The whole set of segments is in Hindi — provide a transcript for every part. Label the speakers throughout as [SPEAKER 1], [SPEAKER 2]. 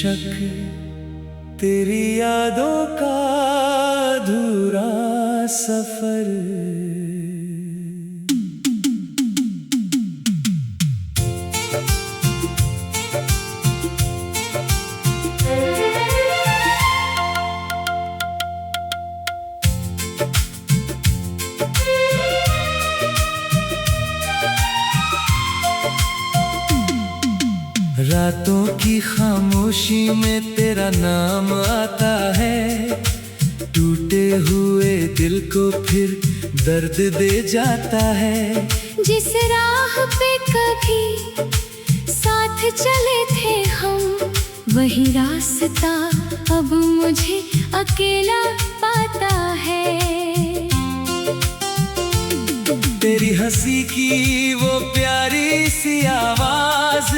[SPEAKER 1] बेशक तेरी यादों का अधूरा सफर। रातों की खामोशी में तेरा नाम आता है, टूटे हुए दिल को फिर दर्द दे जाता है।
[SPEAKER 2] जिस राह पे कभी साथ चले थे हम, वही रास्ता अब मुझे अकेला पाता है।
[SPEAKER 1] तेरी हंसी की वो प्यारी सी आवाज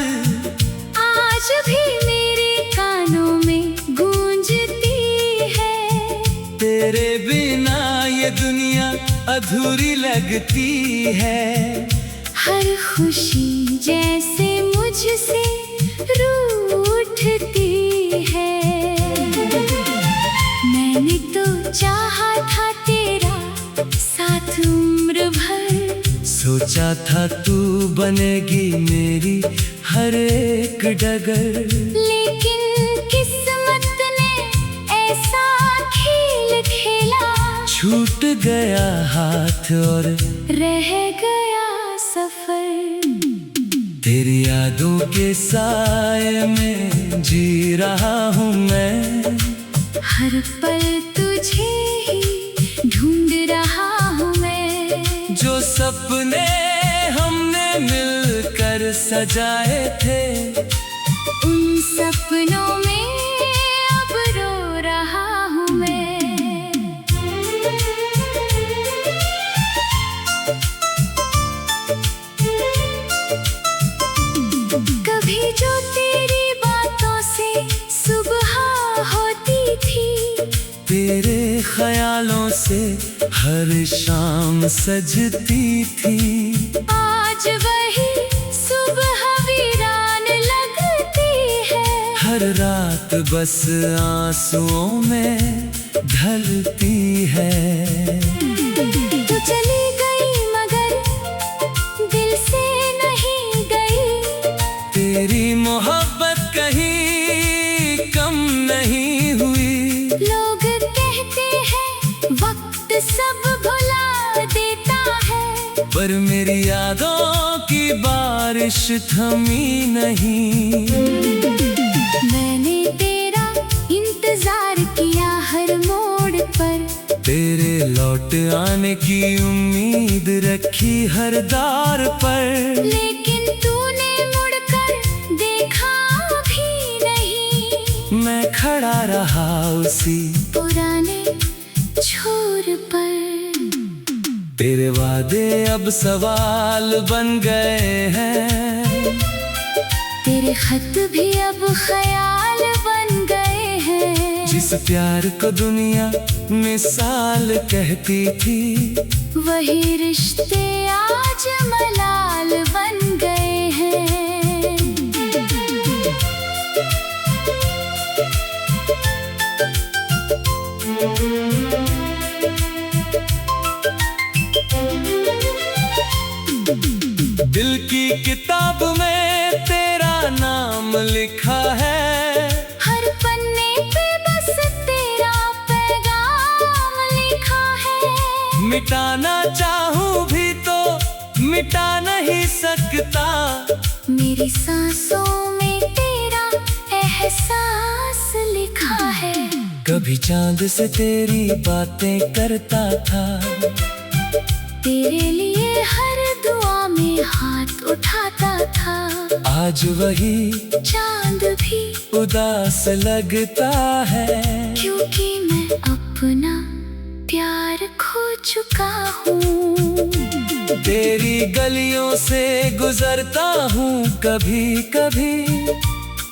[SPEAKER 2] आज भी मेरे कानों में गूंजती है।
[SPEAKER 1] तेरे बिना ये दुनिया अधूरी लगती है।
[SPEAKER 2] हर खुशी जैसे मुझसे रूठती है। मैंने तो चाहा था तेरा साथ उम्र भर,
[SPEAKER 1] सोचा था तू बनेगी मेरी हर एक डगर।
[SPEAKER 2] लेकिन किस्मत ने ऐसा खेल खेला,
[SPEAKER 1] छूट गया हाथ और
[SPEAKER 2] रह गया सफर।
[SPEAKER 1] तेरी यादों के साए में जी रहा हूँ मैं,
[SPEAKER 2] हर पल तुझे ही ढूंढ रहा हूँ मैं।
[SPEAKER 1] जो सपने हमने मिलकर सजाए थे,
[SPEAKER 2] उन सपनों में अब रो रहा हूँ मैं। कभी जो तेरी बातों से सुबह होती थी,
[SPEAKER 1] तेरे ख्यालों से हर शाम सजती थी।
[SPEAKER 2] आज वही सुबह वीरान लगती है।
[SPEAKER 1] हर रात बस आंसुओं में ढलती है।
[SPEAKER 2] तू चली गई मगर दिल से नहीं गई।
[SPEAKER 1] तेरी मोहब्बत कहीं कम नहीं हुई।
[SPEAKER 2] लोग कहते हैं वक्त सब भुला देता है,
[SPEAKER 1] पर मेरी यादों की बारिश थमी नहीं।
[SPEAKER 2] मैंने तेरा इंतजार किया हर मोड़ पर,
[SPEAKER 1] तेरे लौट आने की उम्मीद रखी हर दौर पर।
[SPEAKER 2] लेकिन तूने मुड़कर देखा भी नहीं।
[SPEAKER 1] मैं खड़ा रहा उसी
[SPEAKER 2] पुराने छोर पर।
[SPEAKER 1] तेरे वादे अब सवाल बन गए हैं,
[SPEAKER 2] तेरे खत भी अब ख्याल बन गए हैं।
[SPEAKER 1] जिस प्यार को दुनिया मिसाल कहती थी,
[SPEAKER 2] वही रिश्ते आज मलाल बन गए हैं।
[SPEAKER 1] दिल की किताब में तेरा नाम लिखा है।
[SPEAKER 2] हर पन्ने पे बस तेरा पैगाम लिखा है।
[SPEAKER 1] मिटाना चाहूँ भी तो मिटा नहीं सकता।
[SPEAKER 2] मेरी सांसों में तेरा एहसास लिखा है।
[SPEAKER 1] कभी चांद से तेरी बातें करता था,
[SPEAKER 2] तेरे लिए हर दुआ में हाथ उठाता था।
[SPEAKER 1] आज वही
[SPEAKER 2] चांद भी
[SPEAKER 1] उदास लगता है,
[SPEAKER 2] क्योंकि मैं अपना प्यार खो चुका हूँ।
[SPEAKER 1] तेरी गलियों से गुजरता हूँ कभी कभी,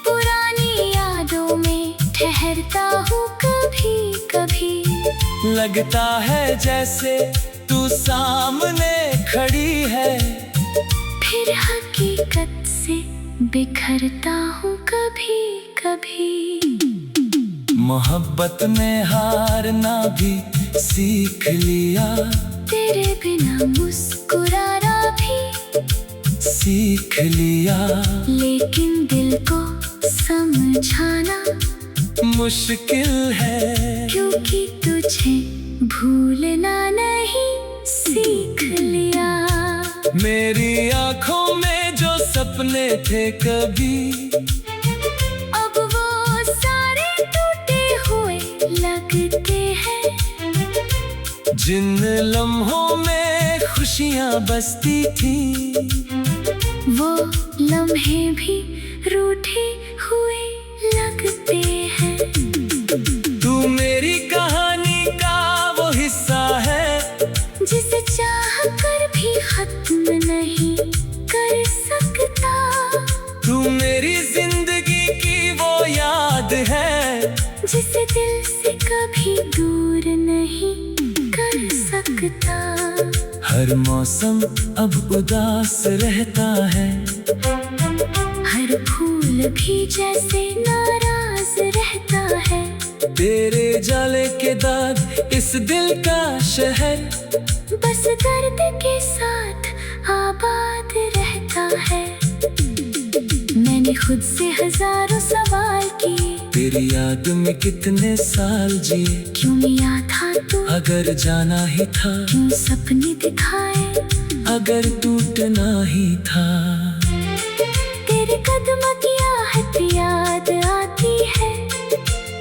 [SPEAKER 2] पुरानी यादों में ठहरता हूँ कभी कभी।
[SPEAKER 1] लगता है जैसे तू सामने खड़ी है,
[SPEAKER 2] फिर हकीकत से बिखरता हूँ कभी कभी। कभी।
[SPEAKER 1] मोहब्बत में हारना भी सीख लिया,
[SPEAKER 2] तेरे बिना मुस्कुराना भी
[SPEAKER 1] सीख लिया।
[SPEAKER 2] लेकिन दिल को समझाना
[SPEAKER 1] मुश्किल है,
[SPEAKER 2] क्योंकि तुझे भूलना नहीं सीख लिया।
[SPEAKER 1] मेरी आंखों में जो सपने थे कभी,
[SPEAKER 2] अब वो सारे टूटे हुए लगते हैं।
[SPEAKER 1] जिन लम्हों में खुशियां बसती थी,
[SPEAKER 2] वो लम्हे भी रूठे हुए लगते हैं।
[SPEAKER 1] तू मेरी कहानी का वो हिस्सा है,
[SPEAKER 2] जिसे चाह कर भी खत्म नहीं कर सकता।
[SPEAKER 1] तू मेरी जिंदगी की वो याद है,
[SPEAKER 2] जिसे दिल से कभी दूर नहीं कर सकता।
[SPEAKER 1] हर मौसम अब उदास रहता है,
[SPEAKER 2] हर फूल भी जैसे नाराज रहता है।
[SPEAKER 1] तेरे जाले के दाग इस दिल का शहर,
[SPEAKER 2] बस दर्द के साथ आबाद रहता है। मैंने खुद से हजारों सवाल किए,
[SPEAKER 1] तेरी याद में कितने साल जिए।
[SPEAKER 2] क्यों मिया था तू,
[SPEAKER 1] अगर जाना ही था,
[SPEAKER 2] क्यों सपने दिखाए,
[SPEAKER 1] अगर टूटना ही था।
[SPEAKER 2] तेरे कदम की आहट याद आती है,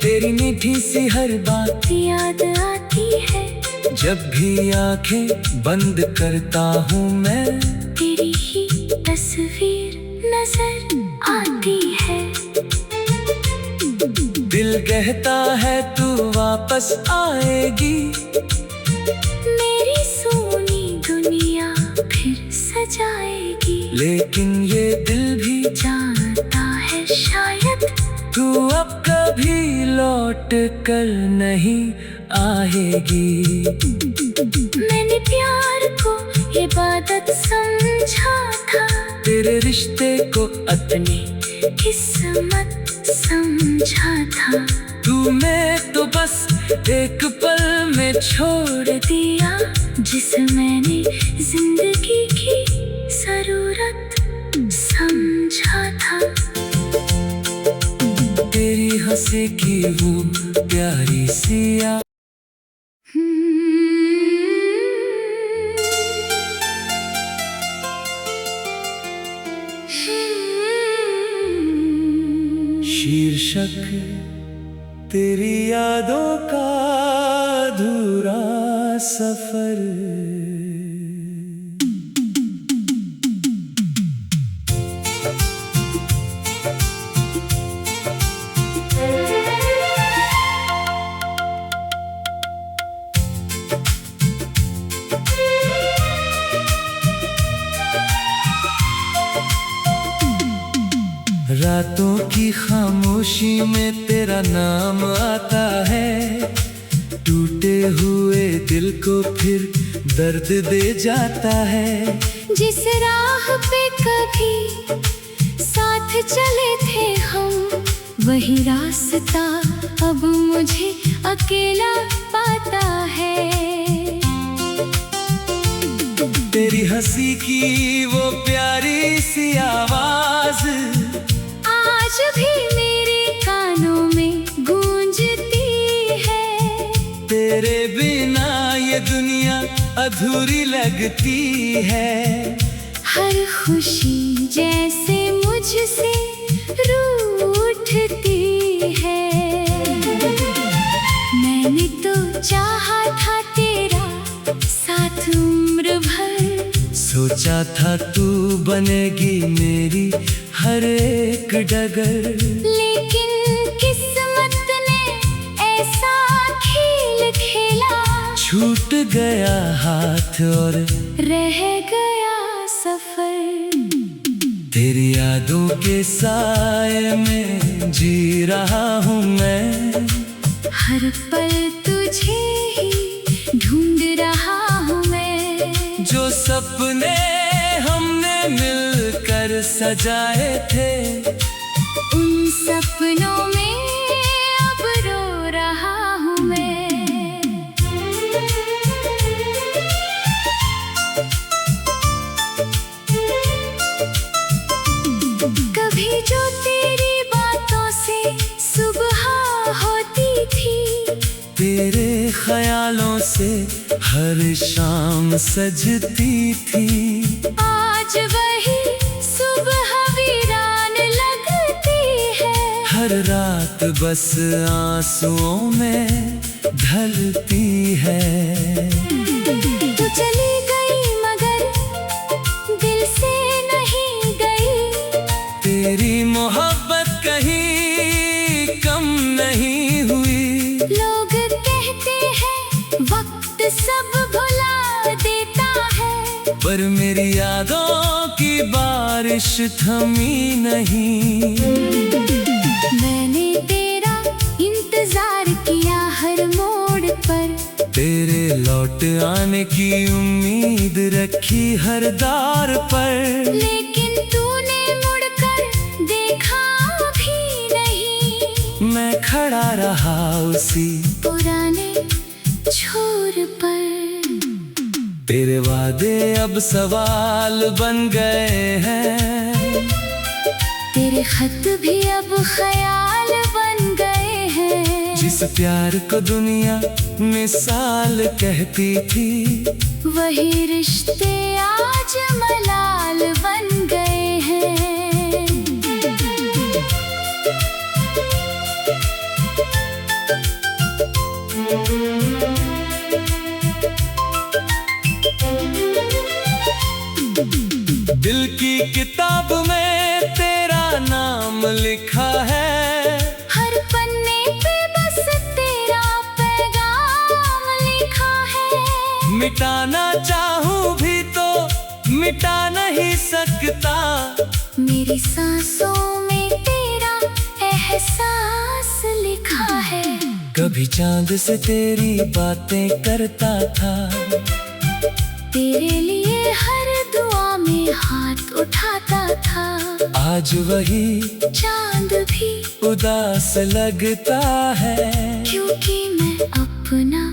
[SPEAKER 1] तेरी मीठी सी हर बात
[SPEAKER 2] याद आती है।
[SPEAKER 1] जब भी आंखें बंद करता हूँ मैं,
[SPEAKER 2] तेरी ही तस्वीर नजर आती है।
[SPEAKER 1] दिल कहता है तू वापस आएगी,
[SPEAKER 2] मेरी सोनी दुनिया फिर सजाएगी।
[SPEAKER 1] लेकिन ये दिल भी
[SPEAKER 2] जानता है शायद
[SPEAKER 1] तू अब कभी लौट कर नहीं आएगी।
[SPEAKER 2] मैंने प्यार को इबादत समझा था,
[SPEAKER 1] तेरे रिश्ते को
[SPEAKER 2] अपनी किस्मत समझा था।
[SPEAKER 1] तू मैं तो बस एक पल में छोड़
[SPEAKER 2] दिया, जिसे मैंने जिंदगी की जरूरत समझा था।
[SPEAKER 1] तेरी हंसी की वो प्यारी सी याद, शीर्षक तेरी यादों का अधूरा सफर। रातों की खामोशी में तेरा नाम आता है, टूटे हुए दिल को फिर दर्द दे जाता है।
[SPEAKER 2] जिस राह पे कभी साथ चले थे हम, वही रास्ता अब मुझे अकेला पाता है।
[SPEAKER 1] तेरी हंसी की वो प्यारी सी आवाज
[SPEAKER 2] आज भी मेरे कानों में गूंजती है।
[SPEAKER 1] तेरे बिना ये दुनिया अधूरी लगती है।
[SPEAKER 2] हर खुशी जैसे मुझसे रूठती है। मैंने तो चाहा था तेरा साथ उम्र भर,
[SPEAKER 1] सोचा था तू बनेगी मेरी हर एक डगर।
[SPEAKER 2] लेकिन किस्मत ने ऐसा खेल खेला,
[SPEAKER 1] छूट गया हाथ और
[SPEAKER 2] रह गया सफर।
[SPEAKER 1] तेरी यादों के साए में जी रहा हूँ मैं,
[SPEAKER 2] हर पल तुझे ही ढूंढ रहा हूँ मैं।
[SPEAKER 1] जो सपने हमने मिलकर सजाए थे,
[SPEAKER 2] उन सपनों में अब रो रहा हूँ मैं। कभी जो तेरी बातों से सुबह होती थी,
[SPEAKER 1] तेरे ख्यालों से हर शाम सजती थी।
[SPEAKER 2] आज वही सुबह वीरान लगती है,
[SPEAKER 1] हर रात बस आंसुओं में ढलती है।
[SPEAKER 2] तू चली गई मगर दिल से नहीं गई,
[SPEAKER 1] तेरी मोहब्बत कहीं कम नहीं हुई।
[SPEAKER 2] लोग कहते हैं वक्त सब भुला देता है,
[SPEAKER 1] पर मेरी यादों की बारिश थमी नहीं।
[SPEAKER 2] मैंने तेरा इंतजार किया हर मोड़ पर,
[SPEAKER 1] तेरे लौट आने की उम्मीद रखी हर दौर पर।
[SPEAKER 2] लेकिन तूने मुड़कर देखा भी नहीं,
[SPEAKER 1] मैं खड़ा रहा उसी
[SPEAKER 2] पुराने छोर पर।
[SPEAKER 1] तेरे वादे अब सवाल बन गए हैं,
[SPEAKER 2] तेरे खत भी अब ख्याल बन गए हैं।
[SPEAKER 1] जिस प्यार को दुनिया मिसाल कहती थी,
[SPEAKER 2] वही रिश्ते आज मलाल बन गए हैं।
[SPEAKER 1] दिल की किताब में तेरा नाम लिखा है,
[SPEAKER 2] हर पन्ने पे बस तेरा पैगाम लिखा है।
[SPEAKER 1] मिटाना चाहूं भी तो मिटा नहीं सकता,
[SPEAKER 2] मेरी सांसों में तेरा एहसास लिखा है।
[SPEAKER 1] कभी चांद से तेरी बातें करता था,
[SPEAKER 2] तेरे लिए हर दुआ में हाथ उठाता था।
[SPEAKER 1] आज वही
[SPEAKER 2] चांद भी
[SPEAKER 1] उदास लगता है,
[SPEAKER 2] क्योंकि मैं अपना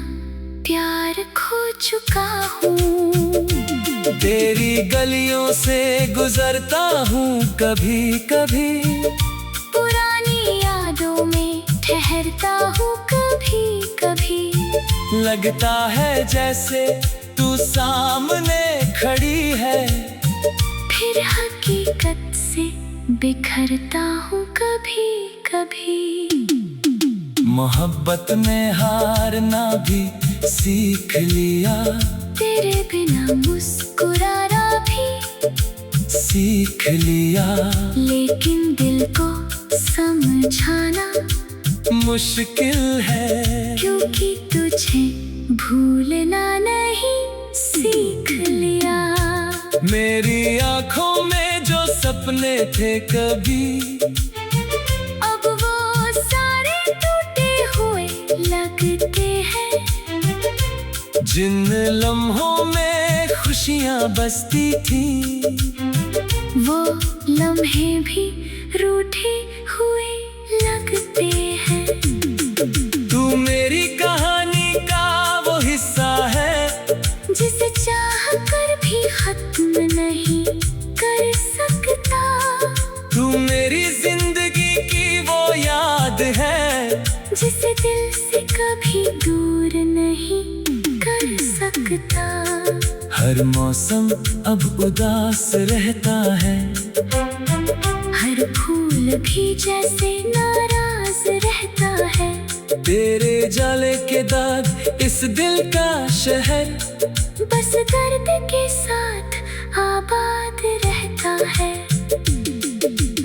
[SPEAKER 2] प्यार खो चुका हूँ।
[SPEAKER 1] तेरी गलियों से गुजरता हूँ कभी कभी,
[SPEAKER 2] पुरानी यादों में ठहरता हूँ कभी कभी।
[SPEAKER 1] लगता है जैसे तू सामने खड़ी है,
[SPEAKER 2] फिर हकीकत से बिखरता हूँ कभी कभी।
[SPEAKER 1] मोहब्बत में हारना भी सीख लिया,
[SPEAKER 2] तेरे बिना मुस्कुराना भी
[SPEAKER 1] सीख लिया।
[SPEAKER 2] लेकिन दिल को समझाना
[SPEAKER 1] मुश्किल है,
[SPEAKER 2] क्योंकि तुझे भूलना नहीं सीख लिया।
[SPEAKER 1] मेरी आंखों में जो सपने थे कभी,
[SPEAKER 2] अब वो सारे टूटे हुए लगते हैं।
[SPEAKER 1] जिन लम्हों में खुशियां बसती थी,
[SPEAKER 2] वो लम्हे भी रूठे हुए लगते हैं।
[SPEAKER 1] तू मेरी कहानी का वो हिस्सा है,
[SPEAKER 2] जिसे चाह कर भी खत्म नहीं कर सकता।
[SPEAKER 1] तू मेरी जिंदगी की वो याद है,
[SPEAKER 2] जिसे दिल से कभी दूर नहीं कर सकता।
[SPEAKER 1] हर मौसम अब उदास रहता है,
[SPEAKER 2] हर फूल भी जैसे नाराज रहता है।
[SPEAKER 1] तेरे जाले के दाग इस दिल का शहर,
[SPEAKER 2] बस दर्द के साथ आबाद रहता है।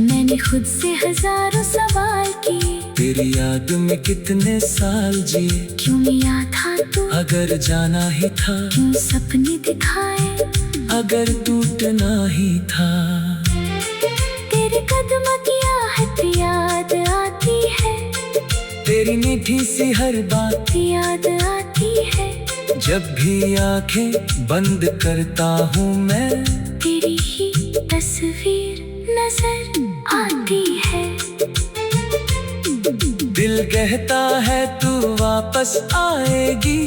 [SPEAKER 2] मैंने खुद से हजारों सवाल किए,
[SPEAKER 1] तेरी याद में कितने साल जिए।
[SPEAKER 2] क्यों मिला था तू,
[SPEAKER 1] अगर जाना ही था,
[SPEAKER 2] क्यों सपने दिखाए,
[SPEAKER 1] अगर टूटना ही था।
[SPEAKER 2] तेरे कदम की आहट याद आती है,
[SPEAKER 1] तेरी मीठी सी हर बात
[SPEAKER 2] याद आती है।
[SPEAKER 1] जब भी आंखें बंद करता हूँ मैं,
[SPEAKER 2] तेरी ही तस्वीर नजर आती है।
[SPEAKER 1] दिल कहता है तू वापस आएगी,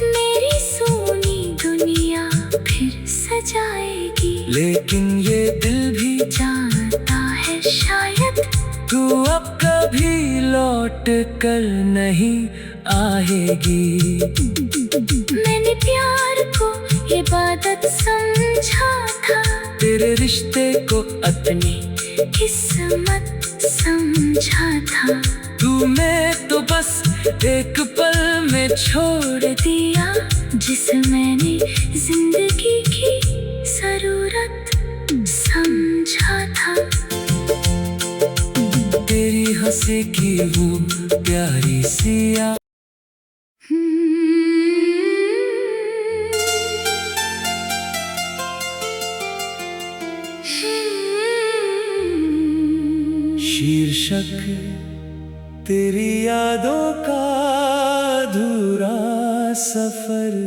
[SPEAKER 2] मेरी सोनी दुनिया फिर सजाएगी।
[SPEAKER 1] लेकिन ये दिल भी
[SPEAKER 2] जानता है शायद
[SPEAKER 1] तू अब कभी लौट कर नहीं आएगी।
[SPEAKER 2] मैंने प्यार को इबादत समझा था,
[SPEAKER 1] तेरे रिश्ते को
[SPEAKER 2] अपनी किस्मत समझा था।
[SPEAKER 1] मैं तो बस एक पल में छोड़
[SPEAKER 2] दिया जिसे मैंने जिंदगी की जरूरत समझा था।
[SPEAKER 1] तेरी हंसी की वो प्यारी सी याद शीर्षक तेरी यादों का अधूरा सफर।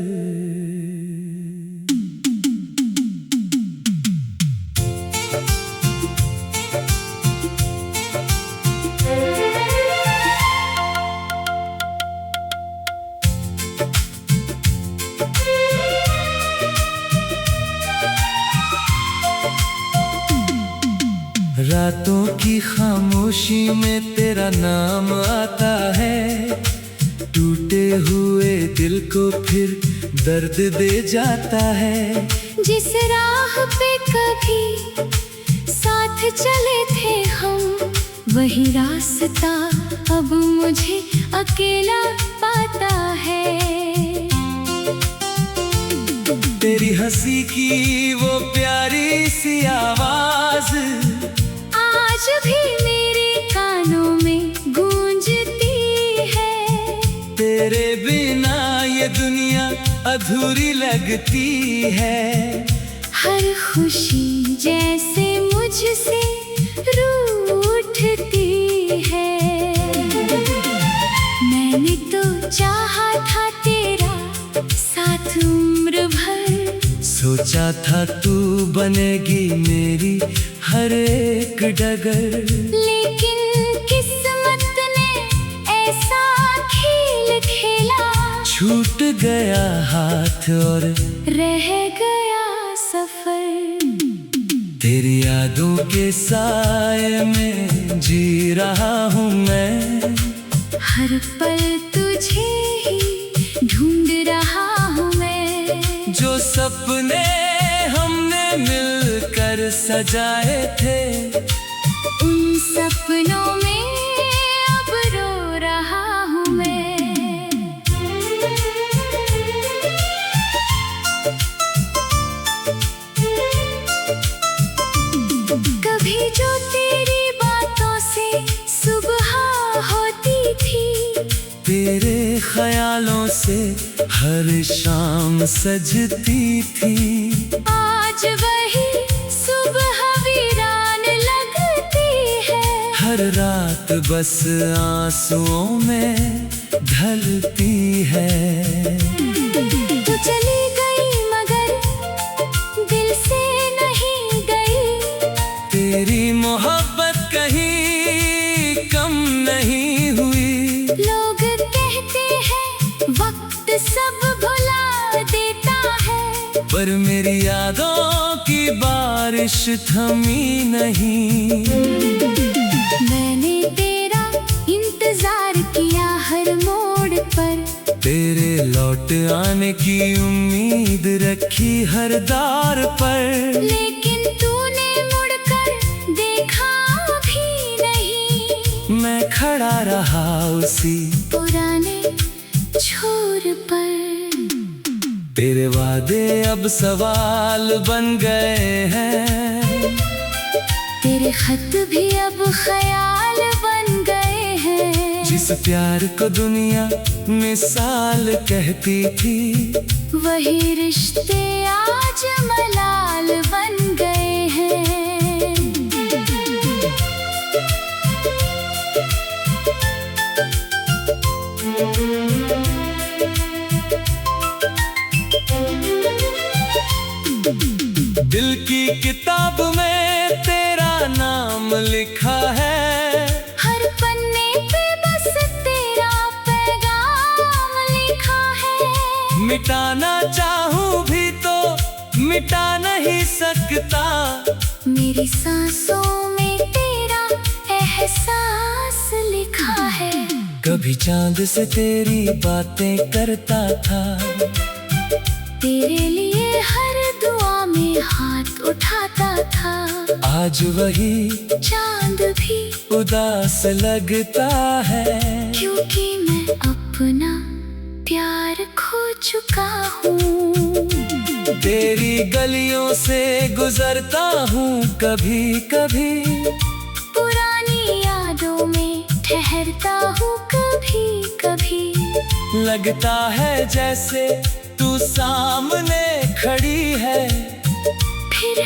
[SPEAKER 1] रातों की खामोशी में तेरा नाम आता है, टूटे हुए दिल को फिर दर्द दे जाता है।
[SPEAKER 2] जिस राह पे कभी साथ चले थे हम, वही रास्ता अब मुझे अकेला पाता है।
[SPEAKER 1] तेरी हंसी की वो प्यारी सी आवाज
[SPEAKER 2] आज भी मेरे कानों में गूंजती है।
[SPEAKER 1] तेरे बिना ये दुनिया अधूरी लगती है।
[SPEAKER 2] हर खुशी जैसे मुझसे रूठती है। मैंने तो चाहा था तेरा साथ उम्र भर,
[SPEAKER 1] सोचा था तू बनेगी मेरी हर एक डगर।
[SPEAKER 2] लेकिन किस्मत ने ऐसा खेल खेला,
[SPEAKER 1] छूट गया हाथ और
[SPEAKER 2] रह गया सफर।
[SPEAKER 1] तेरी यादों के साए में जी रहा हूँ मैं,
[SPEAKER 2] हर पल तुझे ही ढूंढ रहा हूँ मैं।
[SPEAKER 1] जो सपने हमने मिलकर सजाए थे,
[SPEAKER 2] उन सपनों में अब रो रहा हूँ मैं। कभी जो तेरी बातों से सुबह होती थी,
[SPEAKER 1] तेरे ख्यालों से हर शाम सजती थी।
[SPEAKER 2] आज वही सुबह वीरान लगती है।
[SPEAKER 1] हर रात बस आंसुओं में ढलती है।
[SPEAKER 2] तू चली गई मगर दिल से नहीं गई,
[SPEAKER 1] तेरी मोहब्बत कहीं कम नहीं हुई।
[SPEAKER 2] लोग कहते हैं वक्त सब भुला देता है,
[SPEAKER 1] पर मेरी यादों की बारिश थमी नहीं।
[SPEAKER 2] मैंने तेरा इंतजार किया हर मोड़ पर,
[SPEAKER 1] तेरे लौट आने की उम्मीद रखी हर दौर पर।
[SPEAKER 2] लेकिन तूने मुड़कर देखा भी नहीं।
[SPEAKER 1] मैं खड़ा रहा उसी
[SPEAKER 2] पुराने छोर पर।
[SPEAKER 1] तेरे वादे अब सवाल बन गए हैं,
[SPEAKER 2] तेरे खत भी अब ख्याल बन गए हैं।
[SPEAKER 1] जिस प्यार को दुनिया मिसाल कहती थी,
[SPEAKER 2] वही रिश्ते आज मलाल बन गए हैं।
[SPEAKER 1] दिल की किताब में तेरा नाम लिखा है,
[SPEAKER 2] हर पन्ने
[SPEAKER 1] मिटाना चाहूं भी तो मिटा नहीं सकता।
[SPEAKER 2] मेरी सांसों में तेरा एहसास लिखा है।
[SPEAKER 1] कभी चांद से तेरी बातें करता था,
[SPEAKER 2] तेरे लिए हर दुआ में हाथ उठाता था।
[SPEAKER 1] आज वही
[SPEAKER 2] चांद भी
[SPEAKER 1] उदास लगता है,
[SPEAKER 2] क्योंकि मैं अपना प्यार खो चुका हूँ।
[SPEAKER 1] तेरी गलियों से गुजरता हूँ कभी कभी,
[SPEAKER 2] पुरानी यादों में ठहरता हूँ कभी कभी।
[SPEAKER 1] लगता है जैसे तू सामने खड़ी है,
[SPEAKER 2] फिर